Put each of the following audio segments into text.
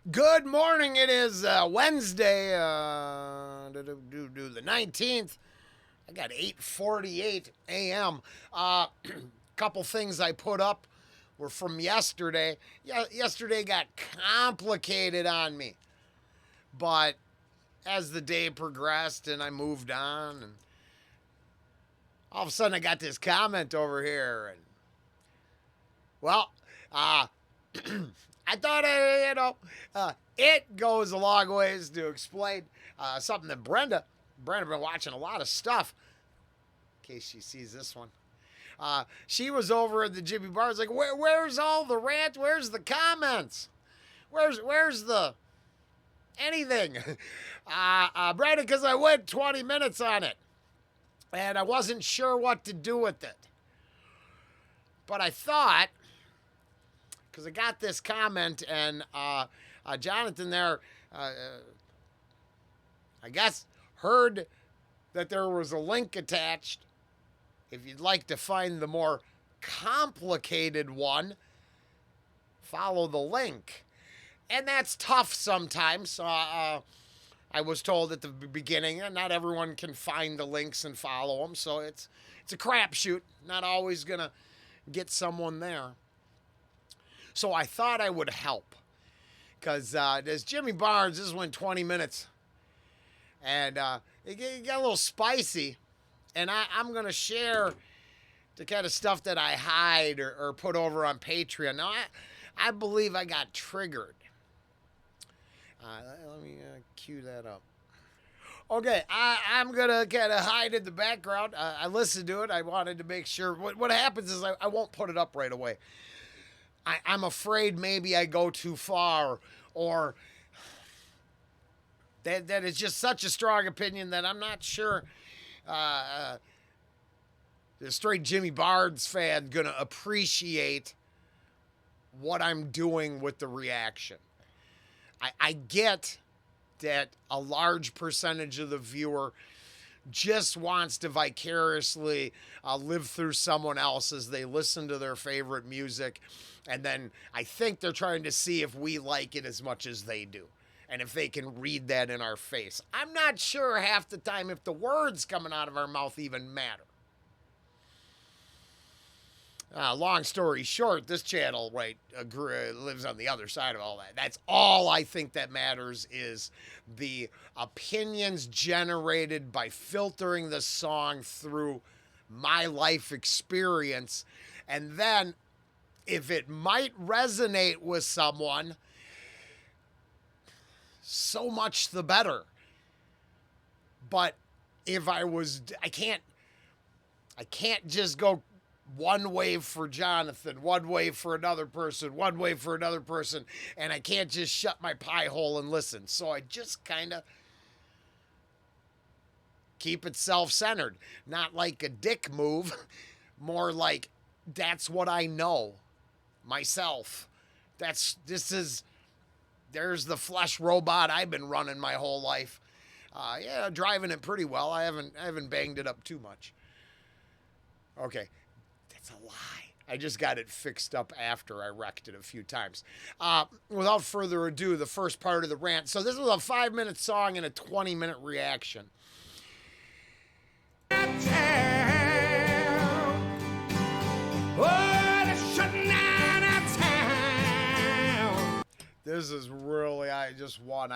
Good morning. It is Wednesday, the 19th. I got 8:48 a.m. Couple things I put up were from yesterday. Yeah, yesterday got complicated on me, but as the day progressed and I moved on, and all of a sudden I got this comment over here, and well, uh, I thought it goes a long ways to explain something that Brenda been watching a lot of stuff. In case she sees this one, she was over at the Jimmy Bars like, where's all the rant? Where's the comments? Where's the anything? Brenda, because I went 20 minutes on it, and I wasn't sure what to do with it, but I thought because I got this comment and Jonathan there, I guess, heard that there was a link attached. If you'd like to find the more complicated one, follow the link. And that's tough sometimes. I was told at the beginning, not everyone can find the links and follow them, so it's a crapshoot. Not always gonna get someone there. So I thought I would help. Because there's Jimmy Barnes, this went 20 minutes. And it got a little spicy. And I'm going to share the kind of stuff that I hide or put over on Patreon. Now, I believe I got triggered. Let me cue that up. Okay, I'm going to kind of hide in the background. I listened to it. I wanted to make sure. What happens is I won't put it up right away. I'm afraid maybe I go too far, or that is just such a strong opinion that I'm not sure the straight Jimmy Barnes fan gonna appreciate what I'm doing with the reaction. I get that a large percentage of the viewer just wants to vicariously live through someone else as they listen to their favorite music. And then I think they're trying to see if we like it as much as they do. And if they can read that in our face. I'm not sure half the time if the words coming out of our mouth even matter. Long story short, this channel, right, lives on the other side of all that. That's all I think that matters is the opinions generated by filtering the song through my life experience. And then if it might resonate with someone, so much the better. But if I can't just go one way for Jonathan, one way for another person, one way for another person, and I can't just shut my pie hole and listen. So I just kind of keep it self-centered. Not like a dick move, more like that's what I know myself. There's the flesh robot I've been running my whole life. Yeah, driving it pretty well. I haven't banged it up too much. Okay, that's a lie. I just got it fixed up after I wrecked it a few times. Without further ado, the first part of the rant. So this was a 5-minute song and a 20-minute reaction. This is really, I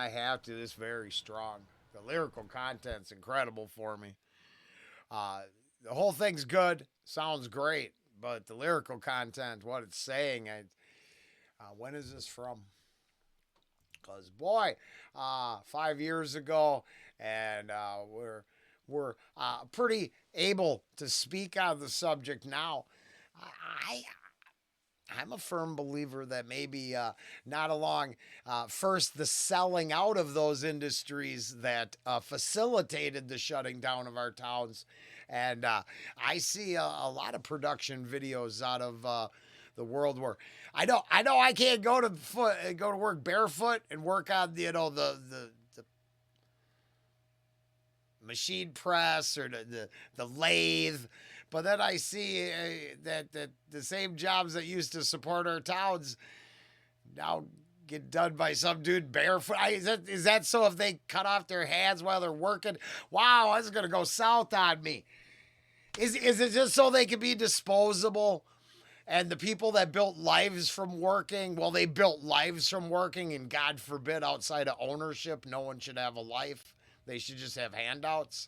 have to. This very strong. The lyrical content's incredible for me. The whole thing's good, sounds great, but the lyrical content, what it's saying, when is this from? Because boy, 5 years ago, and we're pretty able to speak on the subject now. I'm a firm believer that maybe not along first the selling out of those industries that facilitated the shutting down of our towns, and I see a lot of production videos out of the world where I know I can't go to work barefoot and work on the machine press or the lathe. But then I see that the same jobs that used to support our towns now get done by some dude barefoot. Is that so if they cut off their hands while they're working? Wow, this is gonna go south on me. Is it just so they can be disposable? And the people that built lives from working, well, they built lives from working, and God forbid, outside of ownership, no one should have a life. They should just have handouts.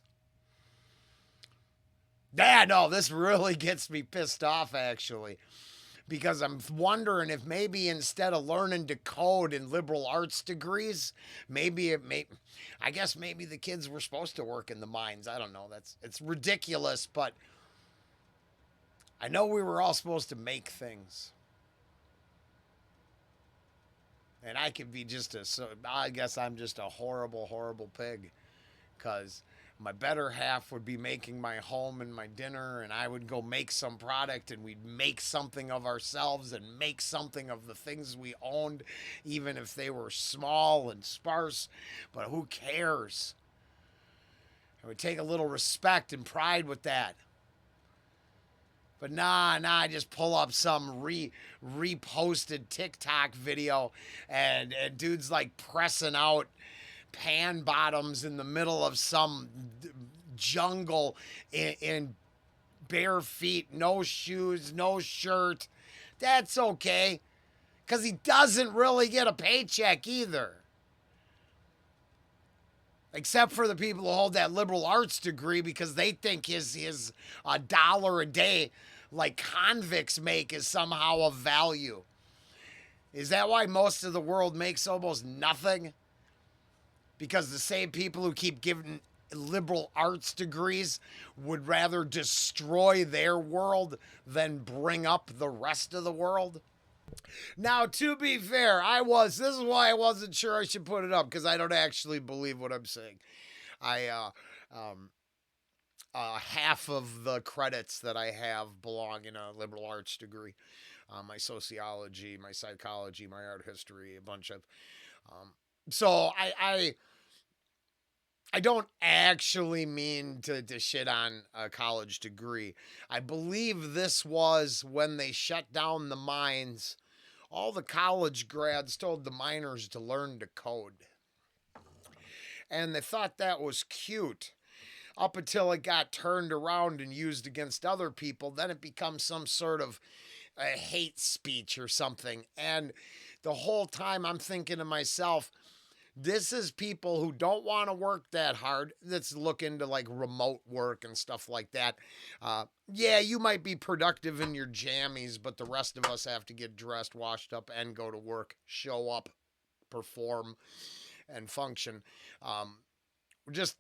Yeah, no, this really gets me pissed off, actually, because I'm wondering if maybe instead of learning to code in liberal arts degrees, maybe it may, I guess maybe the kids were supposed to work in the mines. I don't know. It's ridiculous, but I know we were all supposed to make things. And I could be just a, so I guess I'm just a horrible, horrible pig. Because my better half would be making my home and my dinner, and I would go make some product, and we'd make something of ourselves and make something of the things we owned, even if they were small and sparse. But who cares? I would take a little respect and pride with that. But nah, I just pull up some reposted TikTok video, and dude's like pressing out pan bottoms in the middle of some jungle in bare feet, no shoes, no shirt. That's okay, because he doesn't really get a paycheck either. Except for the people who hold that liberal arts degree because they think his a dollar a day, like convicts make, is somehow of value. Is that why most of the world makes almost nothing? Because the same people who keep giving liberal arts degrees would rather destroy their world than bring up the rest of the world. Now, to be fair, this is why I wasn't sure I should put it up, because I don't actually believe what I'm saying. I, um, half of the credits that I have belong in a liberal arts degree. My sociology, my psychology, my art history, a bunch of. Um, so I don't actually mean to shit on a college degree. I believe this was when they shut down the mines. All the college grads told the miners to learn to code. And they thought that was cute up until it got turned around and used against other people. Then it becomes some sort of a hate speech or something. And the whole time I'm thinking to myself, this is people who don't want to work that hard, that's looking to like remote work and stuff like that. Yeah, you might be productive in your jammies, but the rest of us have to get dressed, washed up, and go to work, show up, perform, and function. Just,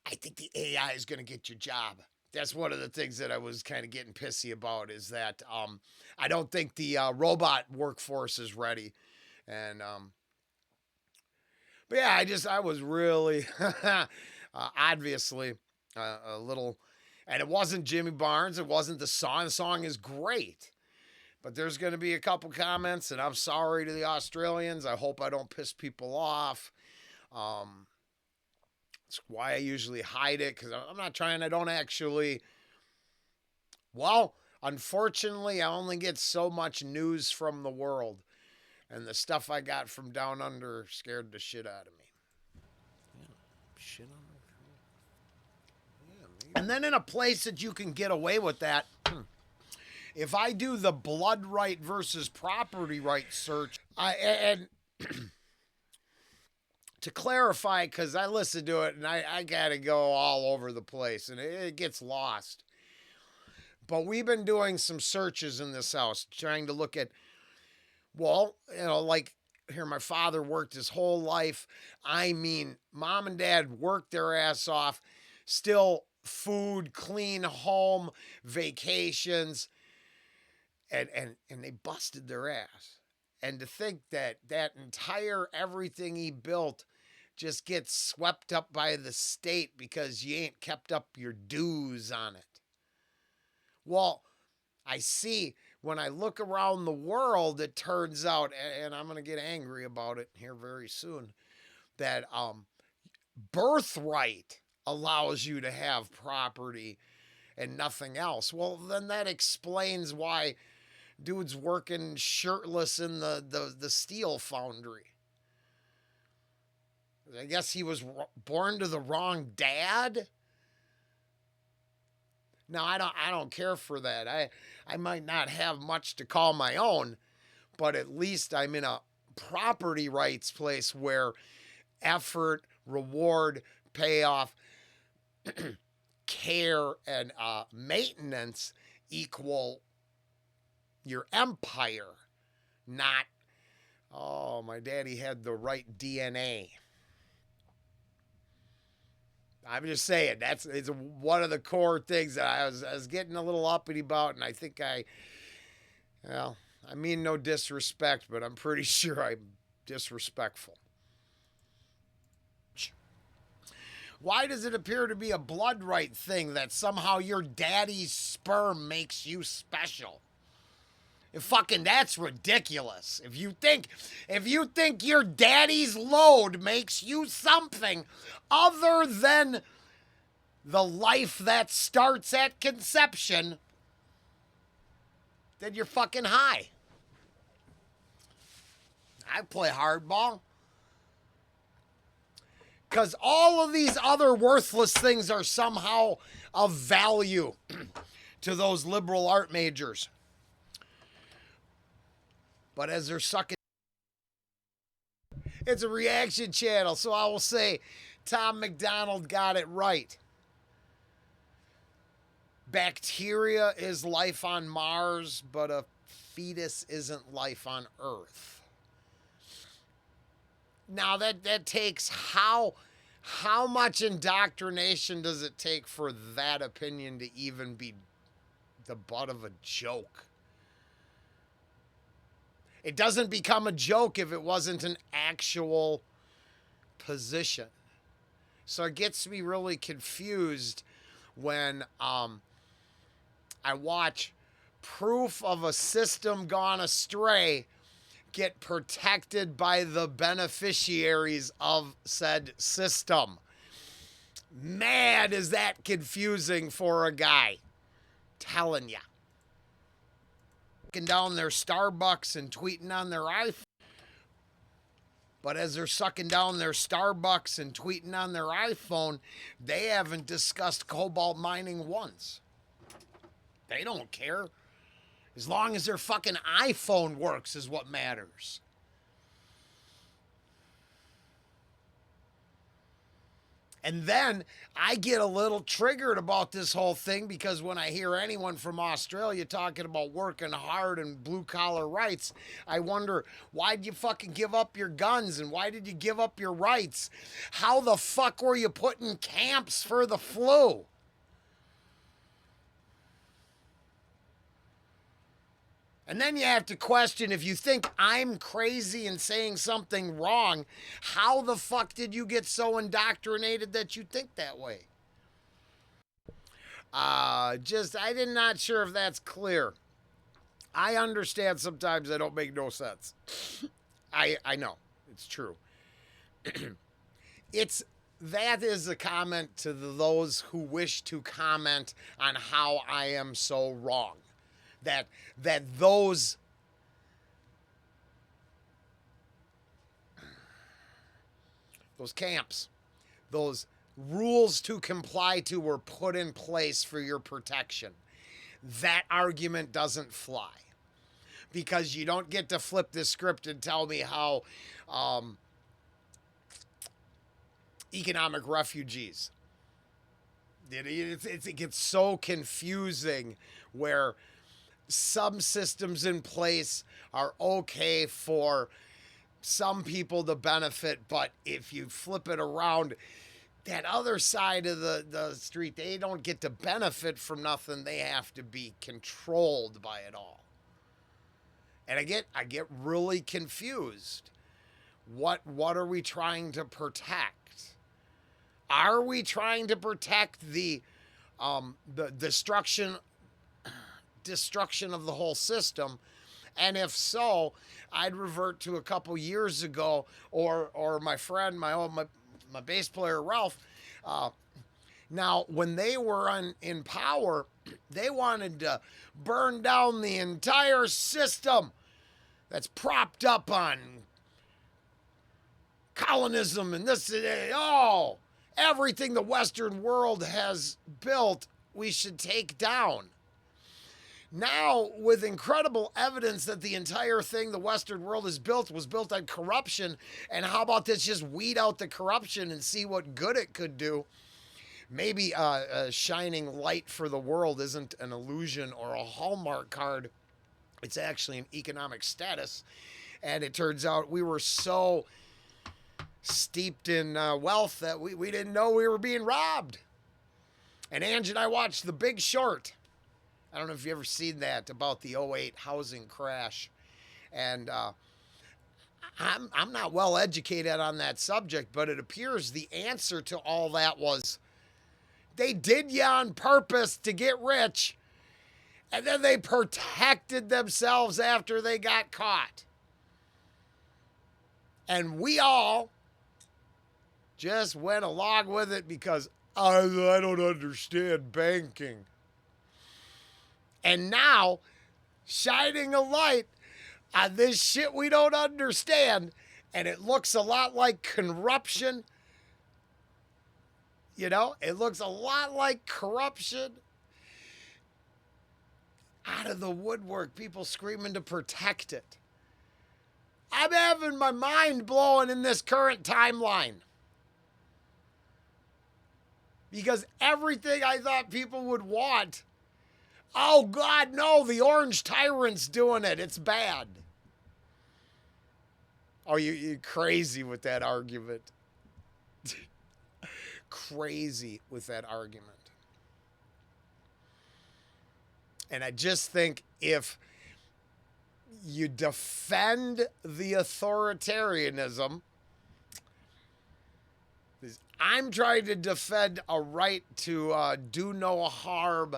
I think the AI is going to get your job. That's one of the things that I was kind of getting pissy about, is that I don't think the robot workforce is ready. And but yeah, I was really obviously a little, and it wasn't Jimmy Barnes. It wasn't the song. The song is great, but there's going to be a couple comments, and I'm sorry to the Australians. I hope I don't piss people off. Um, it's why I usually hide it, because I'm not trying. I don't actually. Well, unfortunately, I only get so much news from the world, and the stuff I got from down under scared the shit out of me. Shit on and then in a place that you can get away with that, if I do the blood right versus property right search, and to clarify, because I listened to it and I got to go all over the place and it gets lost. But we've been doing some searches in this house, trying to look at, well, like here, my father worked his whole life. I mean, mom and dad worked their ass off, still food, clean home, vacations, and they busted their ass. And to think that that entire everything he built just gets swept up by the state because you ain't kept up your dues on it. Well, I see when I look around the world, it turns out, and I'm going to get angry about it here very soon, that birthright allows you to have property and nothing else. Well, then that explains why Dude's working shirtless in the steel foundry. I guess he was born to the wrong dad. Now I don't care for that. I might not have much to call my own, but at least I'm in a property rights place where effort, reward, payoff, care, and maintenance equal your empire, not, oh, my daddy had the right DNA. I'm just saying it's one of the core things that I was getting a little uppity about, and I think well, I mean no disrespect, but I'm pretty sure I'm disrespectful. Why does it appear to be a blood right thing that somehow your daddy's sperm makes you special? Fucking that's ridiculous. If you think your daddy's load makes you something other than the life that starts at conception, then you're fucking high. I play hardball. Because all of these other worthless things are somehow of value to those liberal art majors. But as they're sucking, it's a reaction channel, so I will say Tom McDonald got it right. Bacteria is life on Mars, but a fetus isn't life on Earth. Now that takes how much indoctrination does it take for that opinion to even be the butt of a joke? It doesn't become a joke if it wasn't an actual position. So it gets me really confused when I watch proof of a system gone astray get protected by the beneficiaries of said system. Man, is that confusing for a guy. Telling ya. Down their Starbucks and tweeting on their iPhone. But as they're sucking down their Starbucks and tweeting on their iPhone, they haven't discussed cobalt mining once. They don't care. As long as their fucking iPhone works is what matters. And then I get a little triggered about this whole thing because when I hear anyone from Australia talking about working hard and blue collar rights, I wonder, why'd you fucking give up your guns and why did you give up your rights? How the fuck were you put in camps for the flu? And then you have to question, if you think I'm crazy and saying something wrong, how the fuck did you get so indoctrinated that you think that way? I'm not sure if that's clear. I understand sometimes I don't make no sense. I know, it's true. That is a comment to those who wish to comment on how I am so wrong. That those camps, those rules to comply to were put in place for your protection. That argument doesn't fly. Because you don't get to flip this script and tell me how economic refugees. It gets so confusing where some systems in place are okay for some people to benefit, but if you flip it around, that other side of the street, they don't get to benefit from nothing. They have to be controlled by it all. And I get really confused. What are we trying to protect? Are we trying to protect the destruction of the whole system? And if so, I'd revert to a couple years ago, or my friend, my bass player Ralph, Now, when they were in power, they wanted to burn down the entire system that's propped up on colonism and this, oh, everything the Western world has built, we should take down. Now, with incredible evidence that the entire thing the Western world has built was built on corruption, and how about this just weed out the corruption and see what good it could do? Maybe a shining light for the world isn't an illusion or a Hallmark card. It's actually an economic status. And it turns out we were so steeped in wealth that we didn't know we were being robbed. And Ange and I watched The Big Short. I don't know if you ever seen that, about the '08 housing crash. And I'm not well educated on that subject, but it appears the answer to all that was they did you on purpose to get rich, and then they protected themselves after they got caught. And we all just went along with it because I don't understand banking. And now, shining a light on this shit we don't understand, and it looks a lot like corruption. You know, it looks a lot like corruption. Out of the woodwork, people screaming to protect it. I'm having my mind blowing in this current timeline. Because everything I thought people would want, oh God, no, the orange tyrant's doing it. It's bad. Oh, you're crazy with that argument. Crazy with that argument. And I just think if you defend the authoritarianism, I'm trying to defend a right to do no harm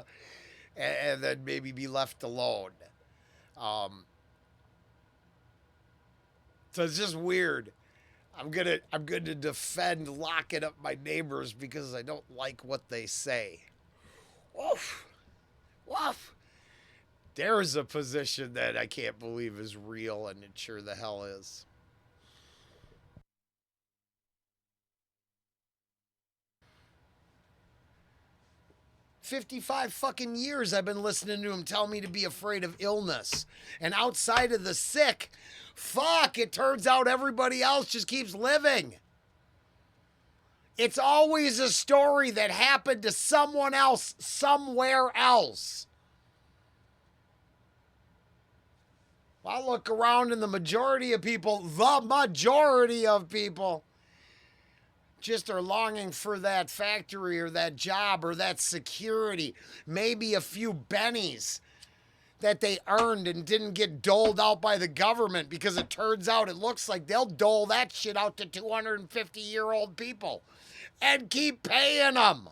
and then maybe be left alone. So it's just weird. I'm gonna defend locking up my neighbors because I don't like what they say. Woof, woof. There's a position that I can't believe is real, and it sure the hell is. 55 fucking years I've been listening to him tell me to be afraid of illness. And outside of the sick, fuck, it turns out everybody else just keeps living. It's always a story that happened to someone else somewhere else. I look around and the majority of people just are longing for that factory or that job or that security. Maybe a few bennies that they earned and didn't get doled out by the government, because it turns out it looks like they'll dole that shit out to 250-year-old people and keep paying them.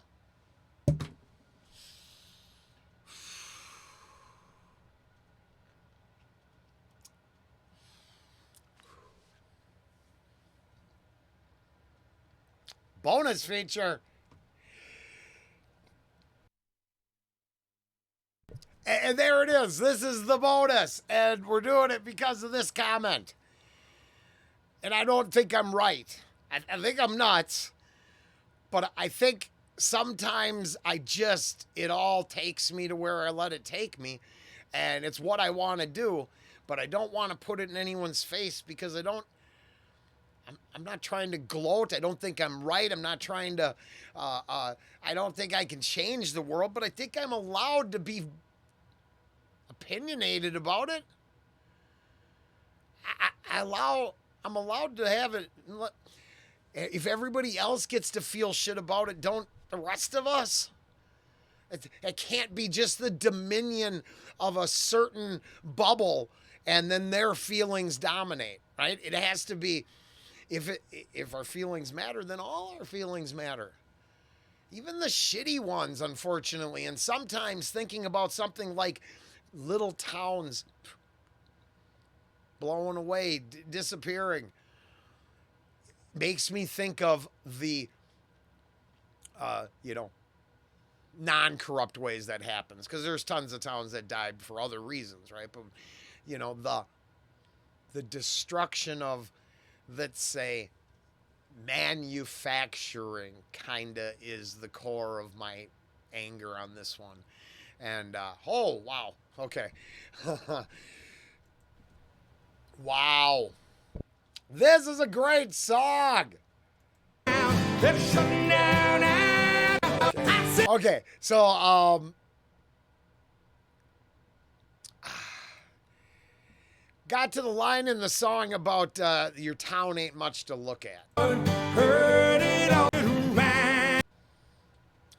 Bonus feature. And there it is. This is the bonus. And we're doing it because of this comment. And I don't think I'm right. I think I'm nuts. But I think sometimes it all takes me to where I let it take me. And it's what I want to do. But I don't want to put it in anyone's face because I'm not trying to gloat. I don't think I'm right. I'm not trying to, I don't think I can change the world, but I think I'm allowed to be opinionated about it. I'm allowed to have it. If everybody else gets to feel shit about it, don't the rest of us? It can't be just the dominion of a certain bubble and then their feelings dominate, right? It has to be, if our feelings matter, then all our feelings matter. Even the shitty ones, unfortunately. And sometimes thinking about something like little towns blowing away, disappearing, makes me think of the, non-corrupt ways that happens, because there's tons of towns that died for other reasons, right? But you know, the destruction of, let's say, manufacturing kind of is the core of my anger on this one. And oh wow, okay. Wow, this is a great song. Okay, so got to the line in the song about your town ain't much to look at.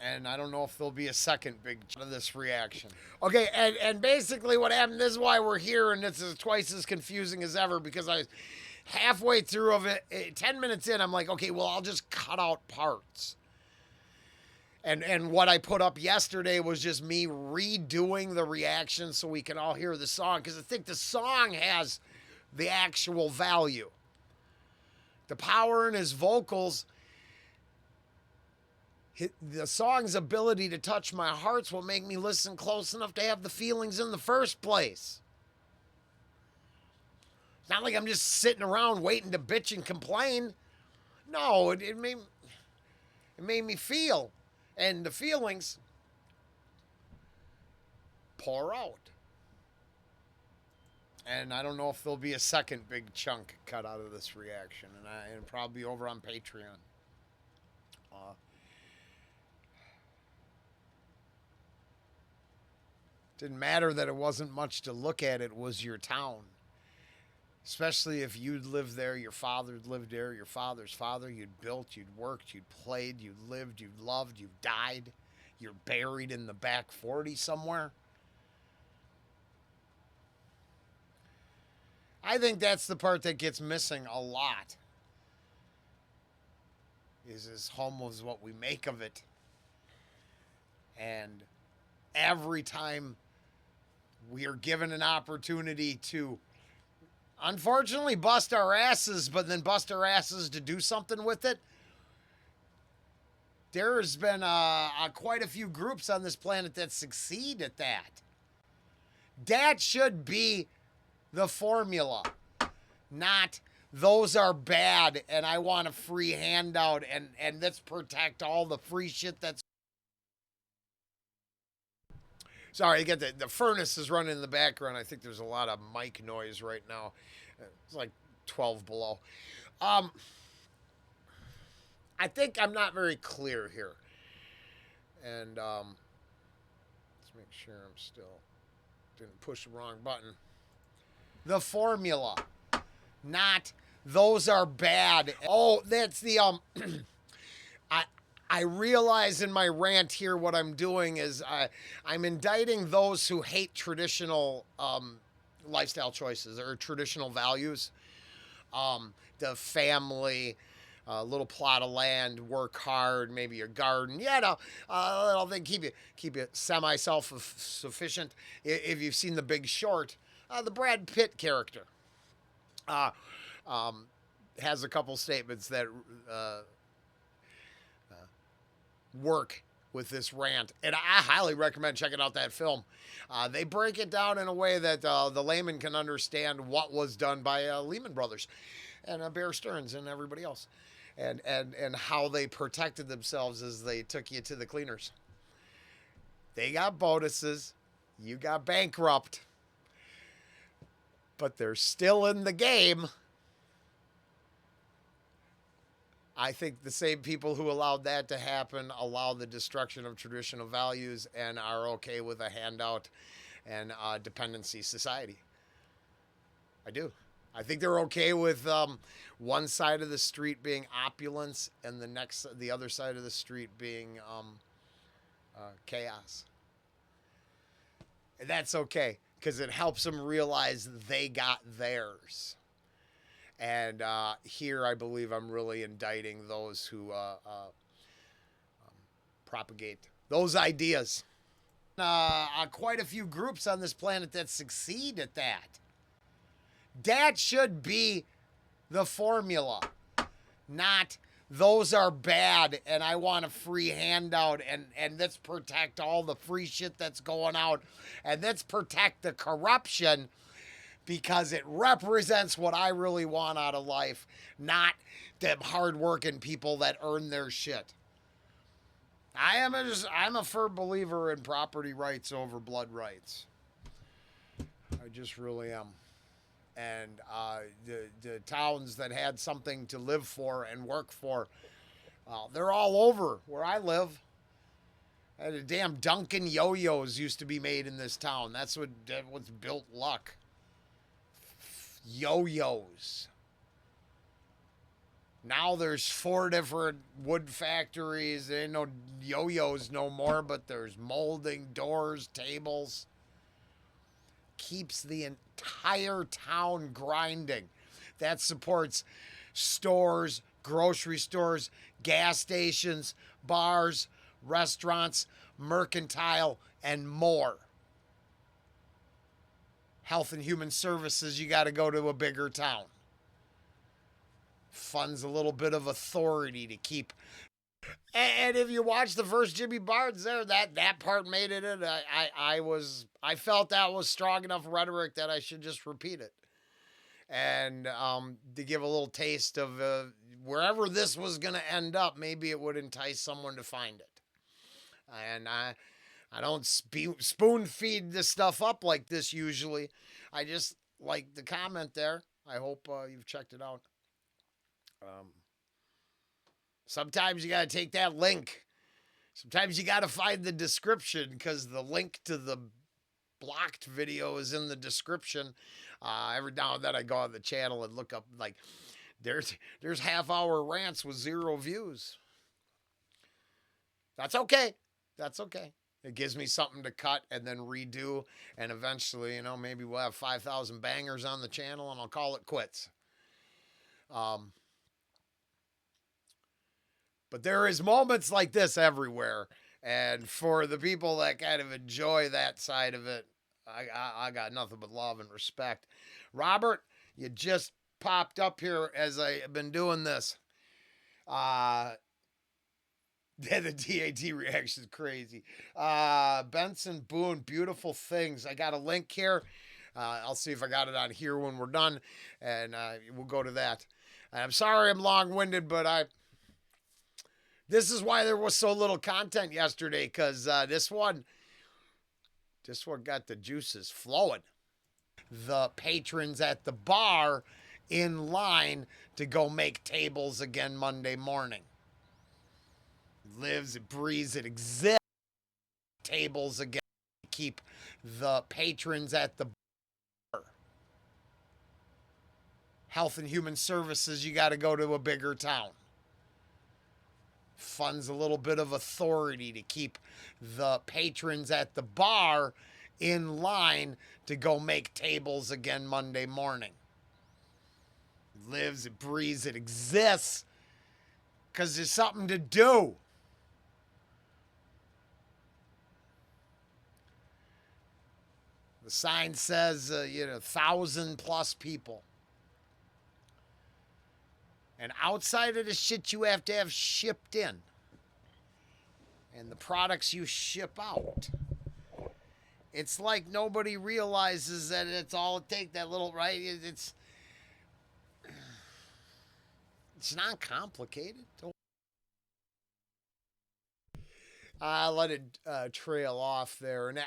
And I don't know if there'll be a second big of this reaction. Okay, and basically what happened, this is why we're here, and this is twice as confusing as ever, because I halfway through of it, 10 minutes in, I'm like, okay, well, I'll just cut out parts. And what I put up yesterday was just me redoing the reaction so we can all hear the song, because I think the song has the actual value. The power in his vocals, the song's ability to touch my heart's what make me listen close enough to have the feelings in the first place. It's not like I'm just sitting around waiting to bitch and complain. No, it made me feel. And the feelings pour out. And I don't know if there'll be a second big chunk cut out of this reaction. And probably over on Patreon. Didn't matter that it wasn't much to look at. It was your town. Especially if you'd lived there, your father'd lived there, your father's father, you'd built, you'd worked, you'd played, you'd lived, you'd loved, you've died, you're buried in the back 40 somewhere. I think that's the part that gets missing a lot. Is home was what we make of it. And every time we are given an opportunity to, unfortunately, bust our asses, but then bust our asses to do something with it. There's been quite a few groups on this planet that succeed at that. That should be the formula, not those are bad and I want a free handout and let's protect all the free shit that's... Sorry, you get the furnace is running in the background. I think there's a lot of mic noise right now. It's like 12 below. I think I'm not very clear here. And let's make sure I'm still... Didn't push the wrong button. The formula, not those are bad. Oh, that's the... I realize in my rant here what I'm doing is I'm indicting those who hate traditional lifestyle choices or traditional values. The family, little plot of land, work hard, maybe your garden. Yeah, no, little thing, keep you semi-self-sufficient. If you've seen The Big Short, the Brad Pitt character has a couple statements that work with this rant, and I highly recommend checking out that film. They break it down in a way that the layman can understand what was done by Lehman Brothers and Bear Stearns and everybody else, and how they protected themselves as they took you to the cleaners. They got bonuses, you got bankrupt, but they're still in the game. I think the same people who allowed that to happen allow the destruction of traditional values and are okay with a handout and dependency society. I do. I think they're okay with one side of the street being opulence and the other side of the street being chaos. And that's okay because it helps them realize they got theirs. And here I believe I'm really indicting those who propagate those ideas. Quite a few groups on this planet that succeed at that. That should be the formula, not those are bad, and I want a free handout, and let's protect all the free shit that's going out, and let's protect the corruption because it represents what I really want out of life, not them hardworking people that earn their shit. I'm a firm believer in property rights over blood rights. I just really am. And the towns that had something to live for and work for, they're all over where I live. The damn Dunkin' yo-yos used to be made in this town. What's built luck. Yo-yos. Now there's 4 different wood factories. There ain't no yo-yos no more, but there's molding, doors, tables. Keeps the entire town grinding. That supports stores, grocery stores, gas stations, bars, restaurants, mercantile, and more. Health and Human Services, you got to go to a bigger town. Funds a little bit of authority to keep. And if you watch the first Jimmy Barnes there, that part made it in. I felt that was strong enough rhetoric that I should just repeat it. And to give a little taste of wherever this was going to end up, maybe it would entice someone to find it. And I don't spoon feed this stuff up like this usually. I just like the comment there. I hope you've checked it out. Sometimes you got to take that link. Sometimes you got to find the description because the link to the blocked video is in the description. Every now and then I go on the channel and look up like there's half-hour rants with 0 views. That's okay. That's okay. It gives me something to cut and then redo, and eventually, maybe we'll have 5,000 bangers on the channel, and I'll call it quits. But there is moments like this everywhere, and for the people that kind of enjoy that side of it, I got nothing but love and respect. Robert, you just popped up here as I've been doing this. The DAT reaction is crazy. Benson Boone, beautiful things. I got a link here. I'll see if I got it on here when we're done, and we'll go to that. And I'm sorry I'm long-winded, but this is why there was so little content yesterday, because this one got the juices flowing. The patrons at the bar in line to go make tables again Monday morning. Lives, it breathes, it exists. Tables again. Keep the patrons at the bar. Health and Human Services, you got to go to a bigger town. Funds a little bit of authority to keep the patrons at the bar in line to go make tables again Monday morning. Lives, it breathes, it exists because there's something to do. The sign says, 1,000+ people. And outside of the shit you have to have shipped in, and the products you ship out, it's like nobody realizes that it's all it takes, that little, right? It's not complicated. Let it trail off there. And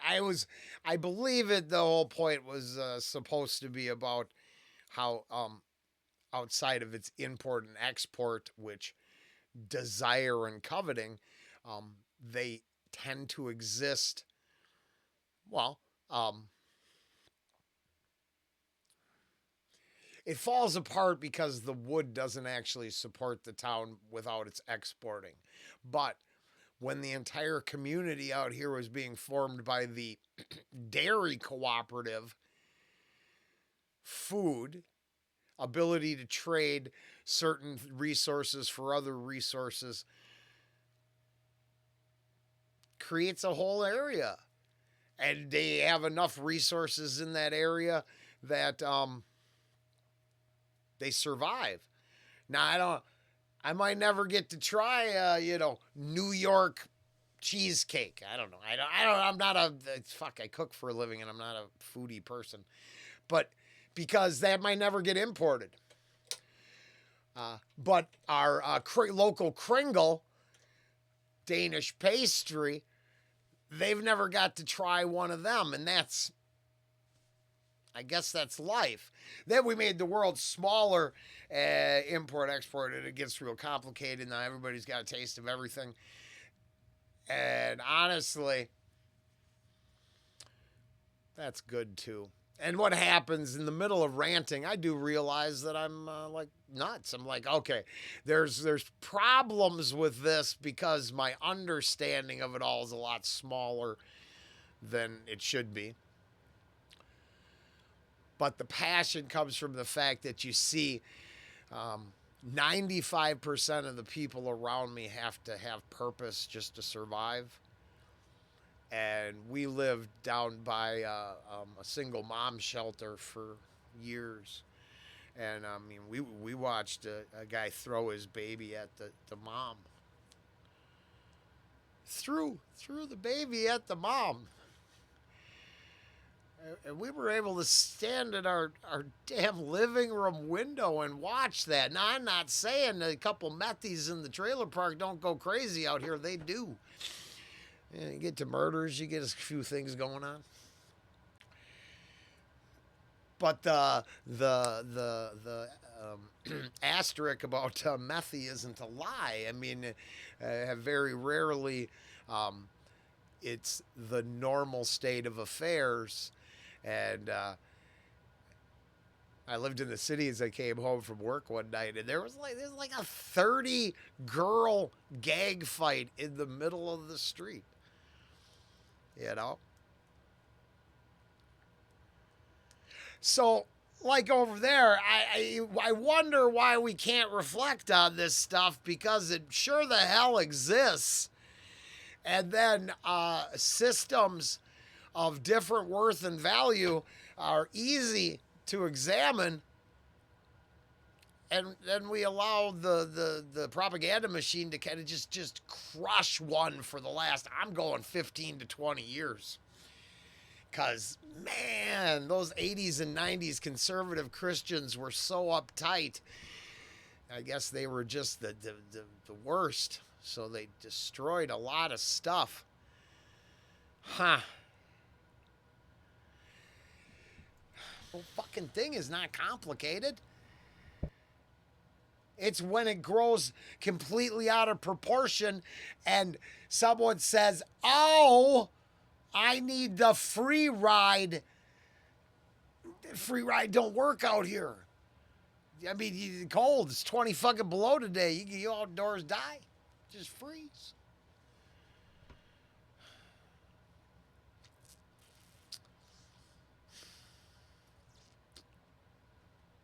I believe the whole point was supposed to be about how outside of its import and export, which desire and coveting, they tend to exist. Well, it falls apart because the wood doesn't actually support the town without its exporting. But when the entire community out here was being formed by the dairy cooperative, food, ability to trade certain resources for other resources, creates a whole area. And they have enough resources in that area that they survive. Now, I might never get to try, New York cheesecake. I don't know. I'm not a fuck. I cook for a living, and I'm not a foodie person. But because that might never get imported. But our local Kringle Danish pastry, they've never got to try one of them, and I guess that's life. Then we made the world smaller, import export, and it gets real complicated. Now everybody's got a taste of everything, and honestly, that's good too. And what happens in the middle of ranting, I do realize that I'm like nuts. I'm like, okay, there's problems with this because my understanding of it all is a lot smaller than it should be. But the passion comes from the fact that you see 95% of the people around me have to have purpose just to survive. And we lived down by a single mom shelter for years. And I mean, we watched a guy throw his baby at the mom. Threw the baby at the mom. And we were able to stand at our damn living room window and watch that. Now, I'm not saying a couple methies in the trailer park don't go crazy out here. They do. Yeah, you get to murders, you get a few things going on. But the asterisk about methy isn't a lie. I mean, very rarely it's the normal state of affairs. And I lived in the city as I came home from work one night, and there's like a 30 girl gag fight in the middle of the street. You know? So, like over there, I wonder why we can't reflect on this stuff, because it sure the hell exists. And then systems of different worth and value are easy to examine. And then we allow the propaganda machine to kind of just crush one for the last, I'm going 15 to 20 years. Because, man, those 80s and 90s conservative Christians were so uptight. I guess they were just the worst. So they destroyed a lot of stuff. Huh. The fucking thing is not complicated. It's when it grows completely out of proportion and someone says, oh, I need the free ride. Free ride don't work out here. I mean, it's cold. It's 20 fucking below today. You outdoors die. Just freeze.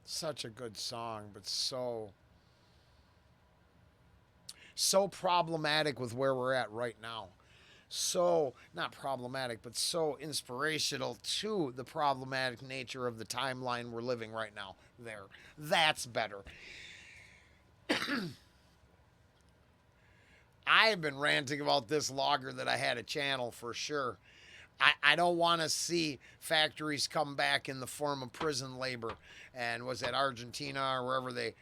Such a good song, but so problematic with where we're at right now. So, not problematic, but so inspirational to the problematic nature of the timeline we're living right now. There. That's better. I've been ranting about this longer than I had a channel for sure. I don't want to see factories come back in the form of prison labor. And was that Argentina or wherever they...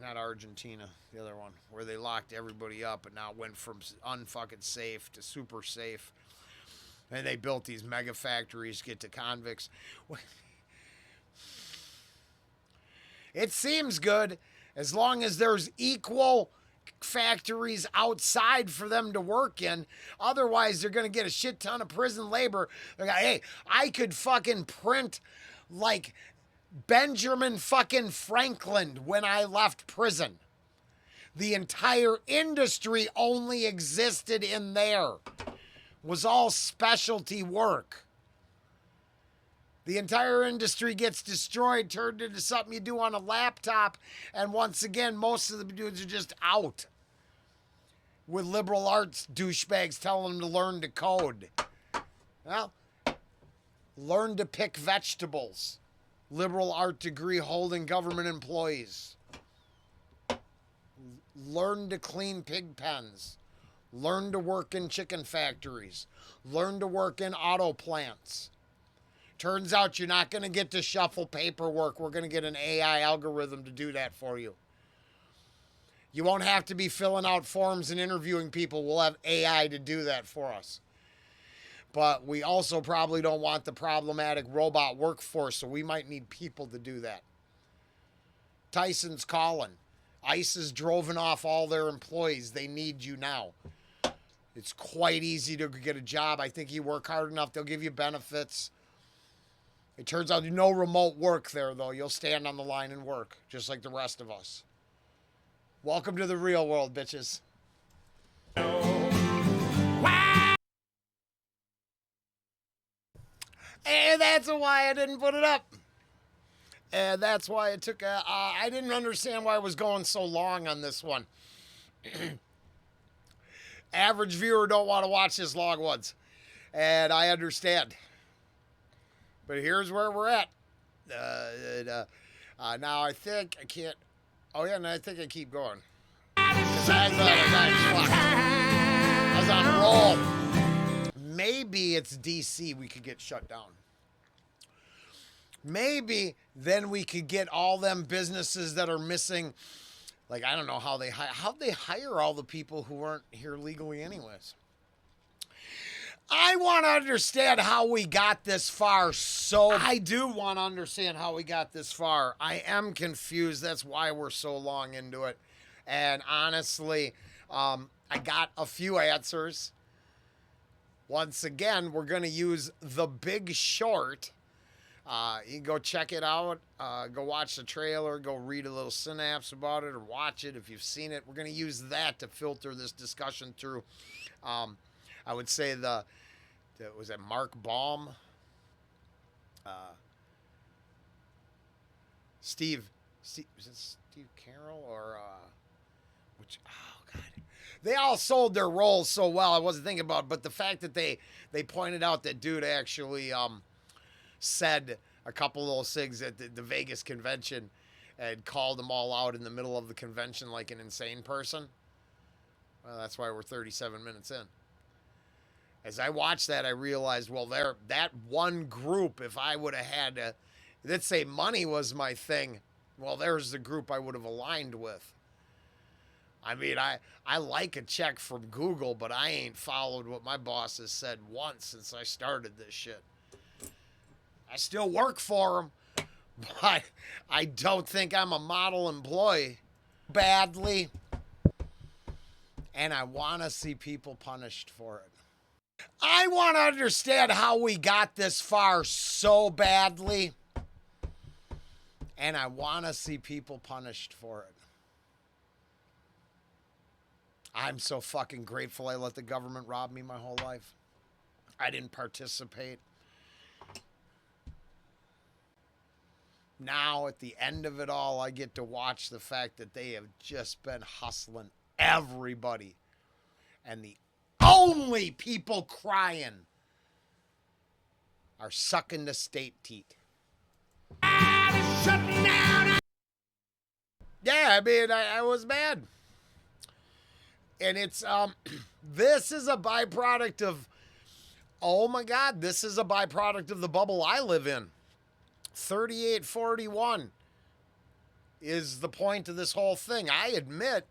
not Argentina, the other one, where they locked everybody up and now went from unfucking safe to super safe. And they built these mega factories, get to convicts. It seems good as long as there's equal factories outside for them to work in. Otherwise, they're going to get a shit ton of prison labor. They're like, hey, I could fucking print like Benjamin fucking Franklin when I left prison. The entire industry only existed in there. Was all specialty work. The entire industry gets destroyed, turned into something you do on a laptop, and once again, most of the dudes are just out. With liberal arts douchebags telling them to learn to code. Well, learn to pick vegetables. liberal art degree holding government employees. Learn to clean pig pens. Learn to work in chicken factories. Learn to work in auto plants. Turns out you're not going to get to shuffle paperwork. We're going to get an AI algorithm to do that for you. You won't have to be filling out forms and interviewing people. We'll have AI to do that for us. But we also probably don't want the problematic robot workforce, so we might need people to do that. Tyson's calling. ICE has driven off all their employees. They need you now. It's quite easy to get a job. I think you work hard enough, they'll give you benefits. It turns out no remote work there, though. You'll stand on the line and work, just like the rest of us. Welcome to the real world, bitches. And that's why I didn't put it up. And that's why it took I didn't understand why I was going so long on this one. Average viewer don't want to watch this long ones. And I understand. But here's where we're at. Now I think I can't. Oh yeah, and I think I keep going. I was on roll. Maybe it's DC we could get shut down. Maybe then we could get all them businesses that are missing. Like, I don't know how'd they hire all the people who weren't here legally anyways. I want to understand how we got this far. I do want to understand how we got this far. I am confused. That's why we're so long into it. And honestly, I got a few answers. Once again, we're going to use The Big Short. You can go check it out. Go watch the trailer. Go read a little synapse about it or watch it if you've seen it. We're going to use that to filter this discussion through. I would say was it Mark Baum? Steve, was it Steve Carroll or which? Oh God, they all sold their roles so well. I wasn't thinking about it, but the fact that they pointed out that dude actually said a couple of those things at the Vegas convention and called them all out in the middle of the convention like an insane person. Well, that's why we're 37 minutes in. As I watched that, I realized, well, that one group, if I would have had to, let's say money was my thing, well, there's the group I would have aligned with. I mean, I like a check from Google, but I ain't followed what my boss has said once since I started this shit. I still work for them, but I don't think I'm a model employee badly. And I want to see people punished for it. I want to understand how we got this far so badly. And I want to see people punished for it. I'm so fucking grateful I let the government rob me my whole life. I didn't participate. Now, at the end of it all, I get to watch the fact that they have just been hustling everybody. And the only people crying are sucking the state teat. Yeah, I mean, I was mad. And it's, this is a byproduct of, oh my God, this is a byproduct of the bubble I live in. 3841 is the point of this whole thing. I admit,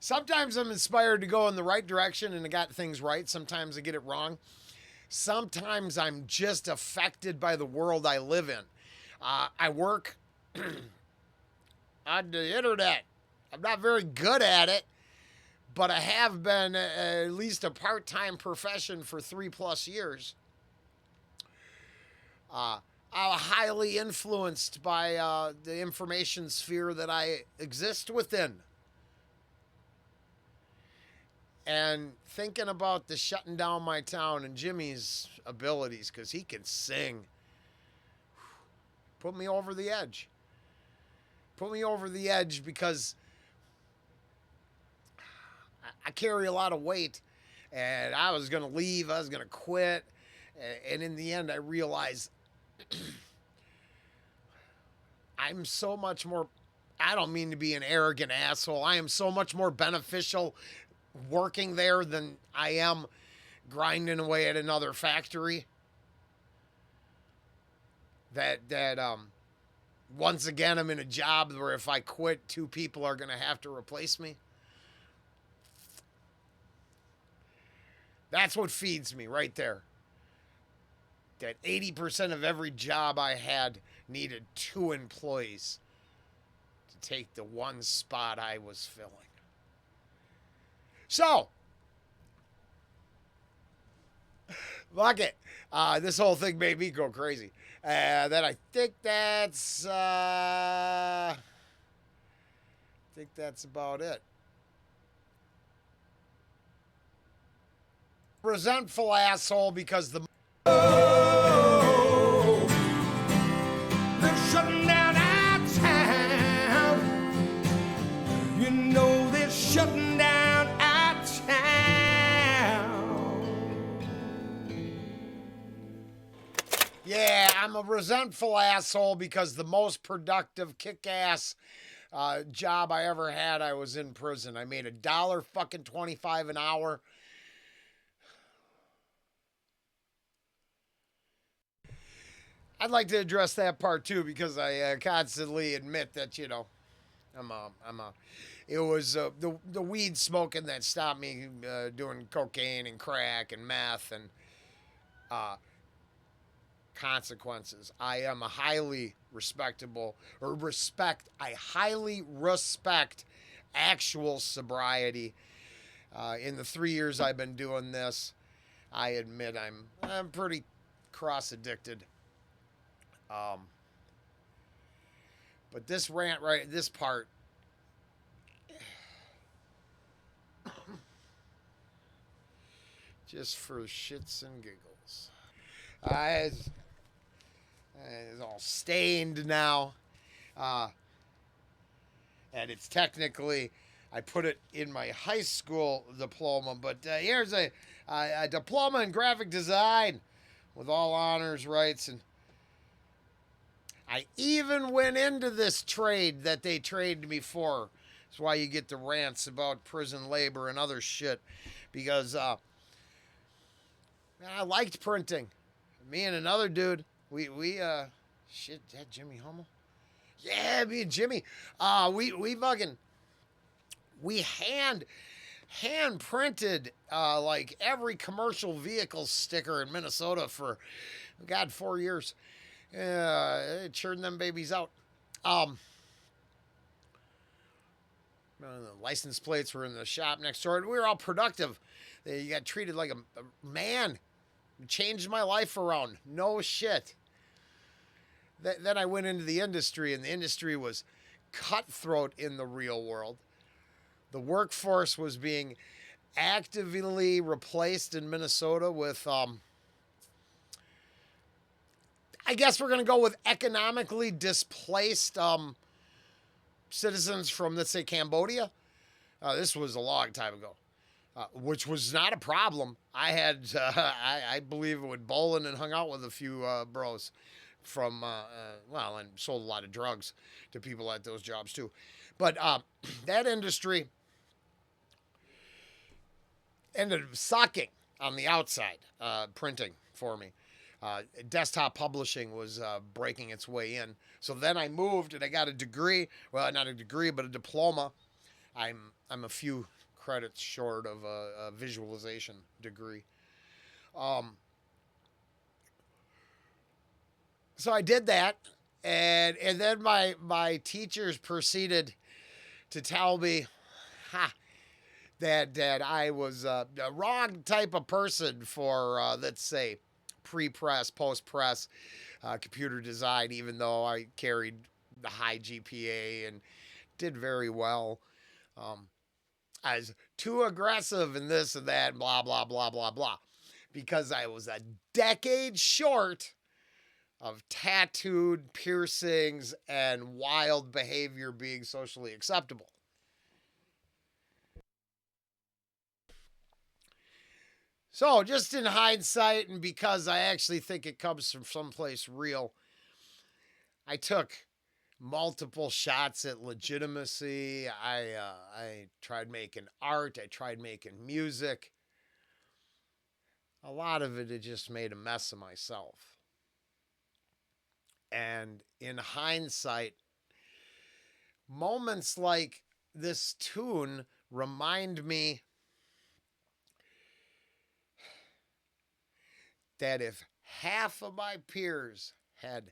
sometimes I'm inspired to go in the right direction and I got things right. Sometimes I get it wrong. Sometimes I'm just affected by the world I live in. I work on the internet. I'm not very good at it, but I have been at least a part-time profession for 3+ years. I'm highly influenced by the information sphere that I exist within. And thinking about the shutting down my town and Jimmy's abilities, because he can sing, put me over the edge. Put me over the edge because I carry a lot of weight, and I was going to leave. I was going to quit. And in the end, I realized I'm so much more. I don't mean to be an arrogant asshole. I am so much more beneficial working there than I am grinding away at another factory. That once again I'm in a job where if I quit, two people are gonna have to replace me. That's what feeds me right there. That 80% of every job I had needed two employees to take the one spot I was filling. So, fuck it. This whole thing made me go crazy. Then I think that's about it. Resentful asshole because the they're shutting down our town. You know they're shutting down our town. Yeah, I'm a resentful asshole because the most productive kick-ass job I ever had, I was in prison. I made $1.25 an hour. I'd like to address that part too because I constantly admit that I'm a. It was the weed smoking that stopped me doing cocaine and crack and meth and uh, consequences. I am a highly respectable or respect. I highly respect actual sobriety. In the 3 years I've been doing this, I admit I'm pretty cross addicted. Um, but this rant right, this part, just for shits and giggles. It's, it's all stained now. Uh, and it's technically, I put it in my high school diploma, but here's a diploma in graphic design with all honors, rights, and I even went into this trade that they traded me for. That's why you get the rants about prison labor and other shit, because I liked printing. Me and another dude, we shit, that Jimmy Hummel? Yeah, me and Jimmy. We fucking we hand printed like every commercial vehicle sticker in Minnesota for God 4 years. Churn them babies out. Um, the license plates were in the shop next door. We were all productive. You got treated like a man. Changed my life around. No shit. Then I went into the industry, and the industry was cutthroat in the real world. The workforce was being actively replaced in Minnesota with, I guess we're going to go with economically displaced citizens from, let's say, Cambodia. This was a long time ago. Which was not a problem. I believe it would bowling and hung out with a few bros from, and sold a lot of drugs to people at those jobs too. But that industry ended up sucking on the outside, printing for me. Desktop publishing was breaking its way in. So then I moved and I got a degree. Well, not a degree, but a diploma. I'm a few credits short of a visualization degree. So I did that, and then my teachers proceeded to tell me, that I was the wrong type of person for let's say pre-press, post-press, computer design. Even though I carried the high GPA and did very well. I was too aggressive and this and that, and blah, blah, blah, blah, blah. Because I was a decade short of tattooed piercings and wild behavior being socially acceptable. So, just in hindsight, and because I actually think it comes from someplace real, I took multiple shots at legitimacy. I tried making art. I tried making music. A lot of it, it just made a mess of myself. And in hindsight, moments like this tune remind me that if half of my peers had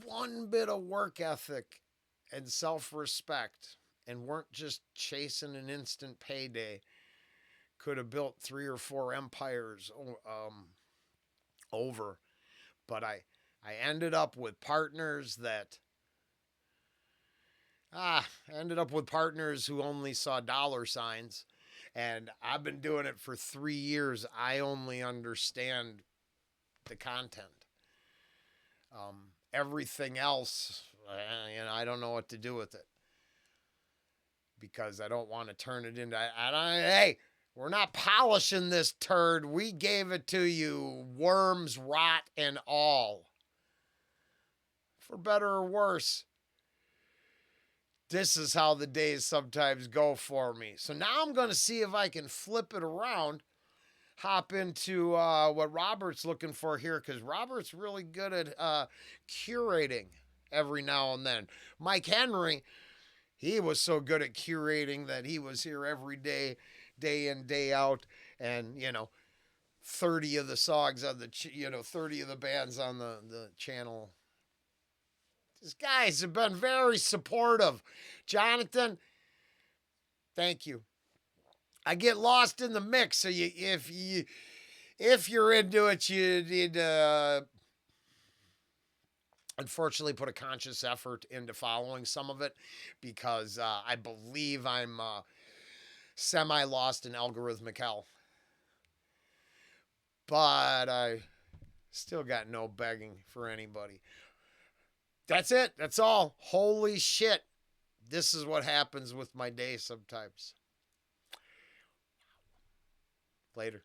one bit of work ethic and self respect and weren't just chasing an instant payday, could have built 3 or 4 empires over. But I ended up with partners that I ended up with partners who only saw dollar signs. And I've been doing it for 3 years. I only understand the content. Everything else, I don't know what to do with it because I don't want to turn it into. Hey, we're not polishing this turd. We gave it to you, worms, rot, and all. For better or worse, this is how the days sometimes go for me. So now I'm going to see if I can flip it around, hop into what Robert's looking for here, because Robert's really good at curating every now and then. Mike Henry, he was so good at curating that he was here every day, day in, day out, and 30 of the songs on the 30 of the bands on the channel. These guys have been very supportive. Jonathan, thank you. I get lost in the mix, so if you're into it, you need to unfortunately put a conscious effort into following some of it because I believe I'm semi lost in algorithmic hell. But I still got no begging for anybody. That's it. That's all. Holy shit. This is what happens with my day sometimes. Later.